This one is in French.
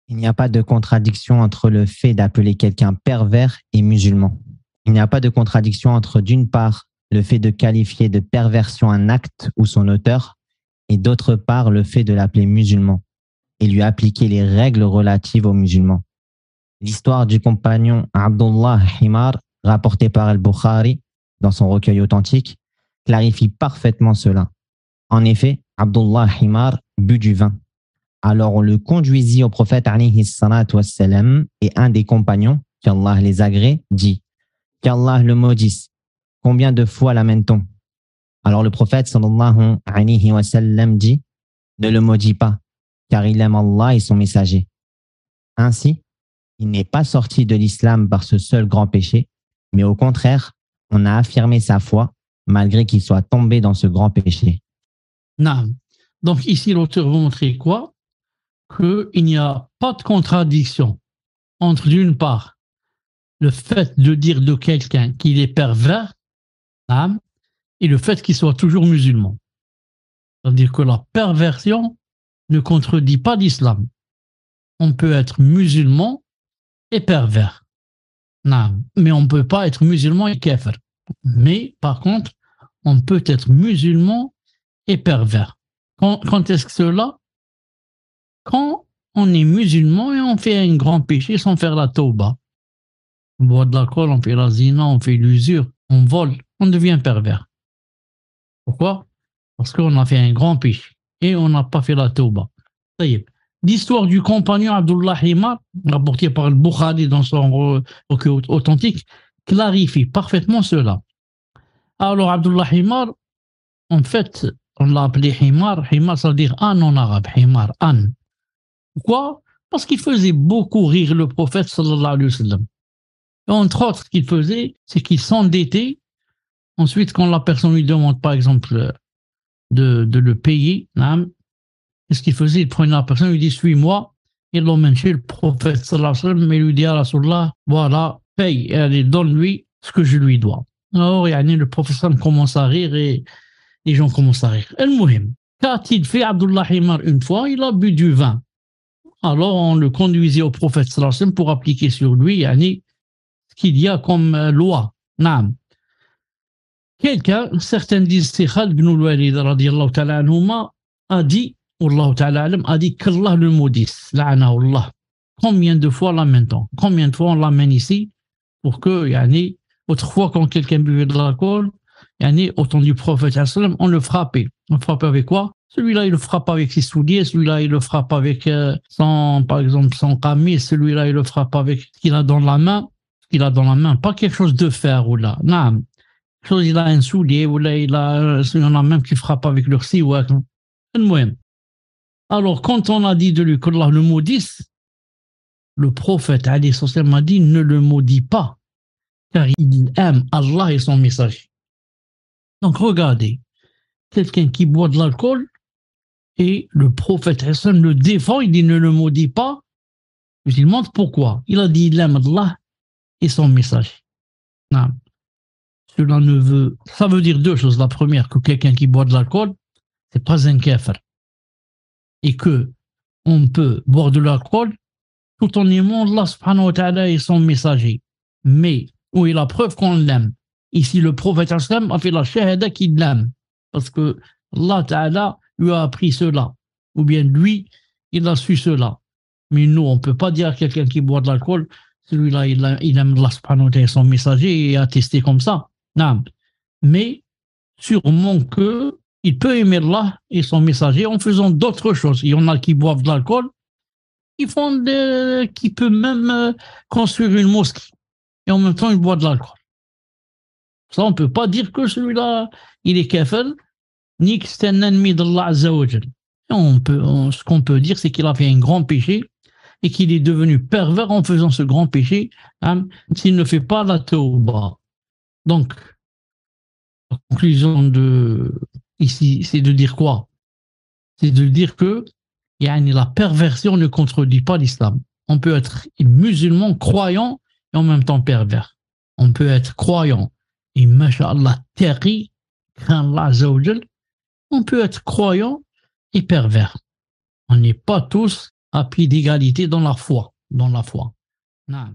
Il n'y a pas de contradiction entre le fait d'appeler quelqu'un pervers et musulman. Il n'y a pas de contradiction entre, d'une part, le fait de qualifier de perversion un acte ou son auteur, et d'autre part, le fait de l'appeler musulman et lui appliquer les règles relatives aux musulmans. L'histoire du compagnon Abdullah Himar, rapportée par Al-Bukhari dans son recueil authentique, clarifie parfaitement cela. En effet, Abdullah Himar but du vin. Alors on le conduisit au prophète alayhi salatu wassalam et un des compagnons, qu'Allah les agrée, dit « Qu'Allah le maudisse. Combien de fois l'amène-t-on » Alors le prophète sallallahu alayhi wa sallam dit « Ne le maudis pas, car il aime Allah et son messager. » Ainsi, il n'est pas sorti de l'islam par ce seul grand péché, mais au contraire, on a affirmé sa foi malgré qu'il soit tombé dans ce grand péché. Non. Donc ici, l'auteur veut montrer quoi? Qu'il n'y a pas de contradiction entre, d'une part, le fait de dire de quelqu'un qu'il est pervers, et le fait qu'il soit toujours musulman. C'est-à-dire que la perversion ne contredit pas l'islam. On peut être musulman et pervers. Non, mais on ne peut pas être musulman et kafir. Mais par contre, on peut être musulman et pervers. Quand est-ce que cela? Quand on est musulman et on fait un grand péché sans faire la tauba. On boit de l'alcool, on fait la zina, on fait l'usure, on vole, on devient pervers. Pourquoi? Parce qu'on a fait un grand péché et on n'a pas fait la tauba. L'histoire du compagnon Abdullah Himar, rapportée par Al-Bukhari dans son recueil authentique, clarifie parfaitement cela. Alors Abdullah Himar, en fait, on l'a appelé Himar. Himar, ça veut dire âne en arabe. Himar, âne. Pourquoi? Parce qu'il faisait beaucoup rire le prophète sallallahu alayhi wa sallam. Et entre autres, ce qu'il faisait, c'est qu'il s'endettait. Ensuite, quand la personne lui demande, par exemple, de le payer, ce qu'il faisait, il prenait la personne, il lui dit « Suis-moi ». Il l'emmène chez le prophète sallallahu alayhi wa sallam, mais il lui dit à Rasulullah « Voilà, paye, et allez, donne-lui ce que je lui dois ». Alors, le prophète sallallahu alayhi wa sallam commence à rire et les gens commencent à rire. Al-Muhim, qu'a-t-il fait Abdullah Himar une fois? Il a bu du vin. Alors, on le conduisait au prophète sallallahu alayhi wa sallam pour appliquer sur lui ce qu'il y a comme loi. Naam. Quelqu'un, certains disent c'est Khalid ibn al-Walid radiyallahu ta'ala anhuma, a dit, Wallahu ta'ala alam, a dit qu'Allah le maudisse, la'anahu Allah. Combien de fois l'amène-t-on? Combien de fois on l'amène ici pour que, autrefois quand quelqu'un buvait de l'alcool, au temps du prophète sallallahu alayhi wa sallam, on le frappait. On le frappait avec quoi? Celui-là, il le frappe avec ses souliers, celui-là, il le frappe avec par exemple, son camis, celui-là, il le frappe avec ce qu'il a dans la main. Il a dans la main, pas quelque chose de fer ou là. Non. Il a un soulier ou là, il y en a même qui frappent avec leur siwak. Alors, quand on a dit de lui qu'Allah le maudisse, le prophète alayhi sallam a dit ne le maudis pas, car il aime Allah et son messager. Donc, regardez, quelqu'un qui boit de l'alcool et le prophète alayhi sallam le défend, il dit ne le maudis pas. Je lui demande pourquoi. Il a dit il aime Allah et son message. Non. Ça veut dire deux choses. La première, que quelqu'un qui boit de l'alcool, c'est pas un kafir. Et que on peut boire de l'alcool tout en aimant Allah subhanahu wa ta'ala et son messager. Mais, où est la preuve qu'on l'aime? Ici, le prophète a fait la shahada qu'il l'aime. Parce que Allah ta'ala lui a appris cela. Ou bien lui, il a su cela. Mais nous, on ne peut pas dire à quelqu'un qui boit de l'alcool, celui-là, il aime Allah subhanahu wa ta'ala, son messager, et attester comme ça. Non. Mais sûrement qu'il peut aimer Allah et son messager en faisant d'autres choses. Il y en a qui boivent de l'alcool, qui peuvent même construire une mosquée. Et en même temps, ils boivent de l'alcool. Ça, on ne peut pas dire que celui-là, il est kafir, ni que c'est un ennemi d'Allah Azza wa Jal. Ce qu'on peut dire, c'est qu'il a fait un grand péché et qu'il est devenu pervers en faisant ce grand péché, s'il ne fait pas la tauba. Donc, la conclusion ici, c'est de dire quoi? C'est de dire que la perversion ne contredit pas l'islam. On peut être musulman, croyant, et en même temps pervers. On peut être croyant et, masha'Allah, taqi, craint Allah Azza wa Jal. On peut être croyant et pervers. On n'est pas tous à pied d'égalité dans la foi. Dans la foi. Non.